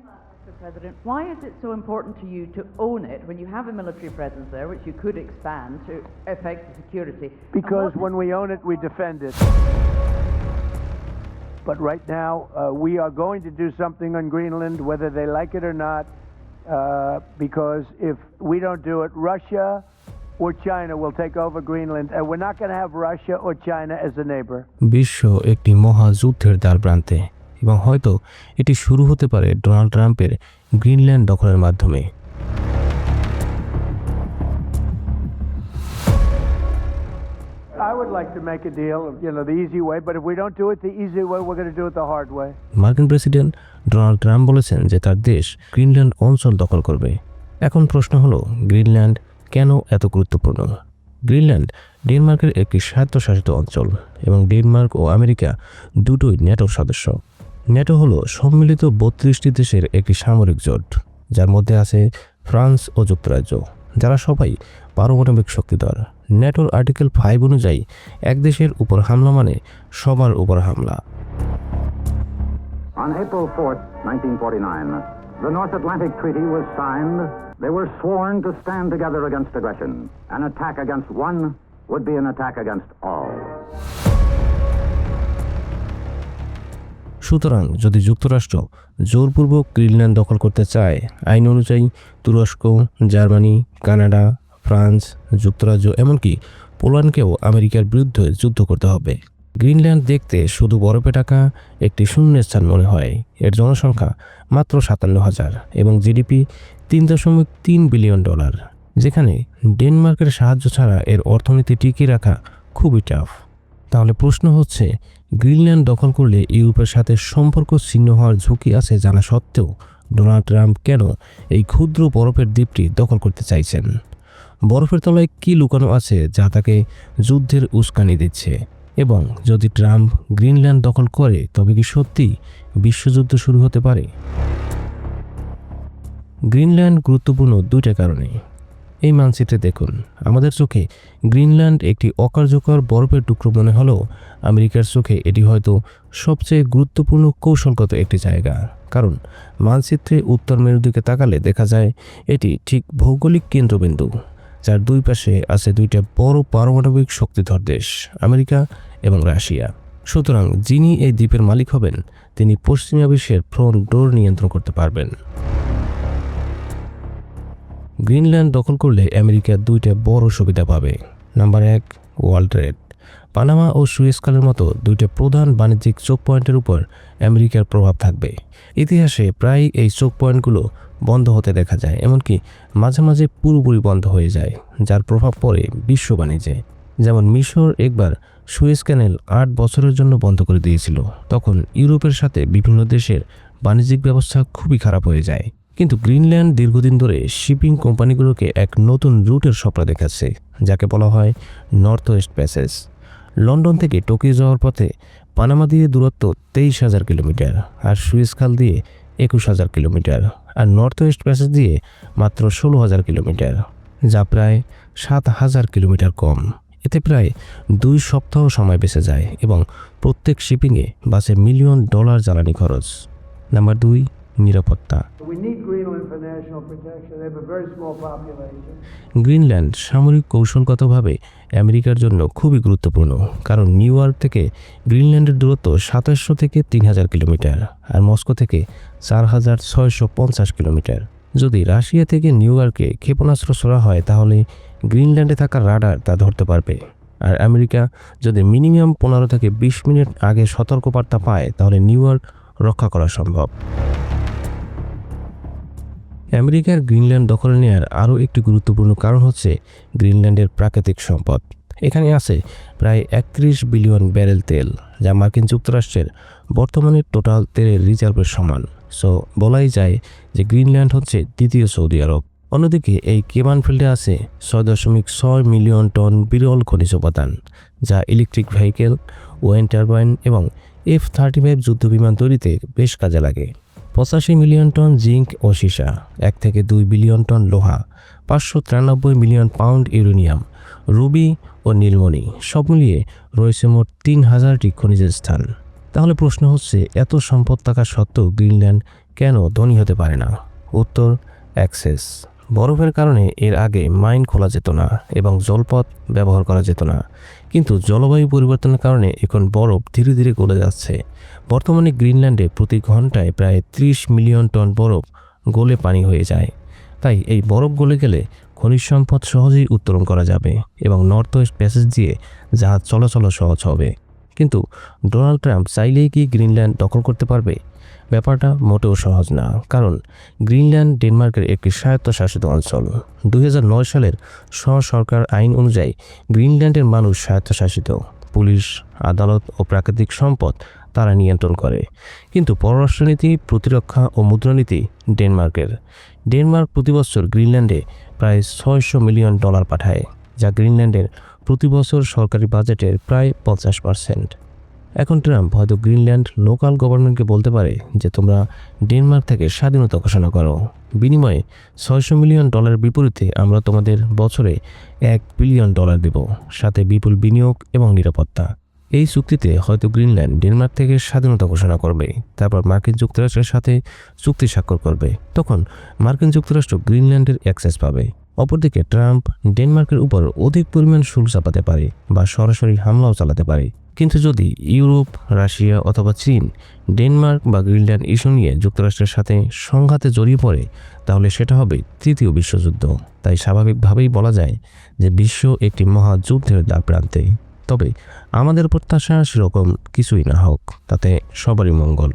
Mr. President, why is it so important to you to own it when you have a military presence there, which you could expand to affect the security? Because when we own it, we defend it. But right now, we are going to do something on Greenland, whether they like it or not, because if we don't do it, Russia or China will take over Greenland, and we're not going to have Russia or China as a neighbor. বিশ্ব একটি মহাযুদ্ধের দ্বারপ্রান্তে এবং হয়তো এটি শুরু হতে পারে Donald ট্রাম্পের গ্রিনল্যান্ড দখলের মাধ্যমে। I would like to make a deal, the easy way, but if we don't do it the easy way, we're going to do it the hard way. মার্কিন প্রেসিডেন্ট ডোনাল্ড ট্রাম্প বলেছেন যে তার দেশ Greenland অঞ্চল দখল করবে। এখন প্রশ্ন হলো, গ্রিনল্যান্ড কেন এত গুরুত্বপূর্ণ? গ্রিনল্যান্ড ডেনমার্কের একটি স্বায়ত্তশাসিত অঞ্চল এবং ডেনমার্ক ও আমেরিকা দুটোই ন্যাটোর সদস্য। ন্যাটো হলো সম্মিলিত 32টি দেশের একটি সামরিক জোট, যার মধ্যে আছে ফ্রান্স ও যুক্তরাজ্য, যারা সবাই পারমাণবিক শক্তিধর। ন্যাটোর আর্টিকেল 5 অনুযায়ী এক দেশের উপর হামলা মানে সবার উপর হামলা। On April 4th, 1949, the North Atlantic Treaty was signed. They were sworn to stand together against aggression. An attack against one would be an attack against all. সুতরাং যদি যুক্তরাষ্ট্র জোরপূর্বক গ্রিনল্যান্ড দখল করতে চায়, আইন অনুযায়ী তুরস্ক, জার্মানি, কানাডা, ফ্রান্স, যুক্তরাজ্য এমনকি পোল্যান্ডকেও আমেরিকার বিরুদ্ধে যুদ্ধ করতে হবে। গ্রিনল্যান্ড দেখতে শুধু বরফে ঢাকা একটি শূন্যস্থান মনে হয়। এর জনসংখ্যা মাত্র 57,000 এবং জিডিপি $3.3 বিলিয়ন, যেখানে ডেনমার্কের সাহায্য ছাড়া এর অর্থনীতি টিকিয়ে রাখা খুবই টাফ। তাহলে প্রশ্ন হচ্ছে, গ্রিনল্যান্ড দখল করলে ইউরোপের সাথে সম্পর্ক ছিন্ন হওয়ার ঝুঁকি আছে জানা সত্ত্বেও ডোনাল্ড ট্রাম্প কেন এই ক্ষুদ্র বরফের দ্বীপটি দখল করতে চাইছেন? বরফের তলায় কী লুকানো আছে যা তাকে যুদ্ধের উস্কানি দিচ্ছে? এবং যদি ট্রাম্প গ্রিনল্যান্ড দখল করে তবে কি সত্যি বিশ্বযুদ্ধ শুরু হতে পারে? গ্রিনল্যান্ড গুরুত্বপূর্ণ দুইটা কারণে। এই মানচিত্রে দেখুন, আমাদের চোখে গ্রিনল্যান্ড একটি অকার্যকর বরফের টুকরো মনে হলেও আমেরিকার চোখে এটি হয়তো সবচেয়ে গুরুত্বপূর্ণ কৌশলগত একটি জায়গা। কারণ মানচিত্রে উত্তর মেরুর দিকে তাকালে দেখা যায় এটি ঠিক ভৌগোলিক কেন্দ্রবিন্দু, যার দুই পাশে আছে দুইটা বড় পারমাণবিক শক্তিধর দেশ, আমেরিকা এবং রাশিয়া। সুতরাং যিনি এই দ্বীপের মালিক হবেন তিনি পশ্চিমা বিশ্বের ফ্রন্ট ডোর নিয়ন্ত্রণ করতে পারবেন। গ্রিনল্যান্ড দখল করলে আমেরিকা দুইটা বড় সুবিধা পাবে। Number 1, world trade. পানামা ও সুয়েজ খালের মতো দুইটা প্রধান বাণিজ্যিক চোক পয়েন্টের উপর আমেরিকার প্রভাব থাকবে। ইতিহাসে প্রায় এই চোক পয়েন্টগুলো বন্ধ হতে দেখা যায়, এমনকি মাঝে মাঝে পুরোপুরি বন্ধ হয়ে যায়, যার প্রভাব পড়ে বিশ্ব বাণিজ্যে। যেমন মিশর একবার সুয়েজ ক্যানেল 8 বছরের জন্য বন্ধ করে দিয়েছিল। তখন ইউরোপের সাথে বিভিন্ন দেশের বাণিজ্যিক ব্যবস্থা খুবই খারাপ হয়ে যায়। কিন্তু গ্রিনল্যান্ড দীর্ঘদিন ধরে শিপিং কোম্পানিগুলোকে এক নতুন রুটের স্বপ্ন দেখাচ্ছে, যাকে বলা হয় নর্থ ওয়েস্ট প্যাসেজ। লন্ডন থেকে টোকিও যাওয়ার পথে পানামা দিয়ে দূরত্ব 23,000 কিলোমিটার, আর সুয়েজ খাল দিয়ে 21,000 কিলোমিটার, আর নর্থ ওয়েস্ট প্যাসেজ দিয়ে মাত্র 16,000 কিলোমিটার, যা প্রায় 7,000 কিলোমিটার কম। এতে প্রায় 2 সপ্তাহ সময় বেঁচে যায় এবং প্রত্যেক শিপিংয়ে বাঁচে $1 মিলিয়ন জ্বালানি খরচ। নাম্বার 2, নিরাপত্তা। গ্রিনল্যান্ড সামরিক কৌশলগতভাবে আমেরিকার জন্য খুবই গুরুত্বপূর্ণ, কারণ নিউ ইয়র্ক থেকে গ্রিনল্যান্ডের দূরত্ব 2700 থেকে 3000 কিলোমিটার, আর মস্কো থেকে 4650 কিলোমিটার। যদি রাশিয়া থেকে নিউ ইয়র্কে ক্ষেপণাস্ত্র ছোড়া হয় তাহলে গ্রিনল্যান্ডে থাকা রাডার তা ধরতে পারবে, আর আমেরিকা যদি মিনিমাম 15 থেকে 20 মিনিট আগে সতর্কবার্তা পায় তাহলে নিউ ইয়র্ক রক্ষা করা সম্ভব। আমেরিকার গ্রিনল্যান্ড দখল নেওয়ার আরও একটি গুরুত্বপূর্ণ কারণ হচ্ছে গ্রিনল্যান্ডের প্রাকৃতিক সম্পদ। এখানে আছে প্রায় 31 বিলিয়ন ব্যারেল তেল, যা মার্কিন যুক্তরাষ্ট্রের বর্তমানে টোটাল তেলের রিজার্ভের সমান। সো বলাই যায় যে গ্রিনল্যান্ড হচ্ছে দ্বিতীয় সৌদি আরব। অন্যদিকে এই কেবান ফিল্ডে আছে 6.6 মিলিয়ন টন বিরল খনিজ উপাদান, যা ইলেকট্রিক ভেহিকেল, ওয়েন্ড টারবাইন এবং F-35 যুদ্ধবিমান তৈরিতে বেশ কাজে লাগে। 85 মিলিয়ন টন জিঙ্ক ও সীসা, 1 থেকে 2 বিলিয়ন টন লোহা, 593 মিলিয়ন পাউন্ড ইউরেনিয়াম, রুবি ও নীলমণি, সব মিলিয়ে রয়েছে মোট 3000টি খনিজের স্থান। তাহলে প্রশ্ন হচ্ছে, এত সম্পদ থাকা সত্ত্বেও গ্রিনল্যান্ড কেন ধনী হতে পারে না? উত্তর, অ্যাক্সেস। বরফের কারণে এর আগে মাইন খোলা যেত না এবং জলপথ ব্যবহার করা যেত না, কিন্তু জলবায়ু পরিবর্তনের কারণে এখন বরফ ধীরে ধীরে গলে যাচ্ছে। বর্তমানে গ্রিনল্যান্ডে প্রতি ঘন্টায় প্রায় 30 মিলিয়ন টন বরফ গলে পানি হয়ে যায়। তাই এই বরফ গলে গেলে খনিজ সম্পদ সহজেই উত্তোলন করা যাবে এবং নর্থ ওয়েস্ট প্যাসেজ দিয়ে জাহাজ চলাচল সহজ হবে। কিন্তু ডোনাল্ড ট্রাম্প চাইলেই কি গ্রিনল্যান্ড দখল করতে পারবে? ব্যাপারটা মোটেও সহজ না, কারণ গ্রিনল্যান্ড ডেনমার্কের একটি স্বায়ত্তশাসিত অঞ্চল। 2009 সালের সরকার আইন অনুযায়ী গ্রিনল্যান্ডের মানুষ স্বায়ত্তশাসিত। পুলিশ, আদালত ও প্রাকৃতিক সম্পদ তারা নিয়ন্ত্রণ করে। কিন্তু পররাষ্ট্রনীতি, প্রতিরক্ষা ও মুদ্রানীতি ডেনমার্কের। ডেনমার্ক প্রতি বছর গ্রিনল্যান্ডে প্রায় $600 মিলিয়ন পাঠায়, যা গ্রিনল্যান্ডের প্রতি বছর সরকারি বাজেটের প্রায় 50%। এখন ট্রাম্প হয়তো গ্রিনল্যান্ড লোকাল গভর্নমেন্টকে বলতে পারে যে তোমরা ডেনমার্ক থেকে স্বাধীনতা ঘোষণা করো, বিনিময়ে $600 মিলিয়ন বিপরীতে আমরা তোমাদের বছরে $1 বিলিয়ন দেব, সাথে বিপুল বিনিয়োগ এবং নিরাপত্তা। এই চুক্তিতে হয়তো গ্রিনল্যান্ড ডেনমার্ক থেকে স্বাধীনতা ঘোষণা করবে, তারপর মার্কিন যুক্তরাষ্ট্রের সাথে চুক্তি স্বাক্ষর করবে। তখন মার্কিন যুক্তরাষ্ট্র গ্রিনল্যান্ডের অ্যাক্সেস পাবে। অপরদিকে ট্রাম্প ডেনমার্কের উপর অধিক পরিমাণ শুল্ক চাপাতে পারে বা সরাসরি হামলাও চালাতে পারে। কিন্তু যদি ইউরোপ, রাশিয়া অথবা চীন ডেনমার্ক বা গ্রিনল্যান্ড ইস্যু নিয়ে যুক্তরাষ্ট্রের সাথে সংঘাতে জড়িয়ে পড়ে, তাহলে সেটা হবে তৃতীয় বিশ্বযুদ্ধ। তাই স্বাভাবিকভাবেই বলা যায় যে বিশ্ব একটি মহাযুদ্ধের দ্বারপ্রান্তে। তবে আমাদের প্রত্যাশা সেরকম কিছুই না হোক, তাতে সবারই মঙ্গল।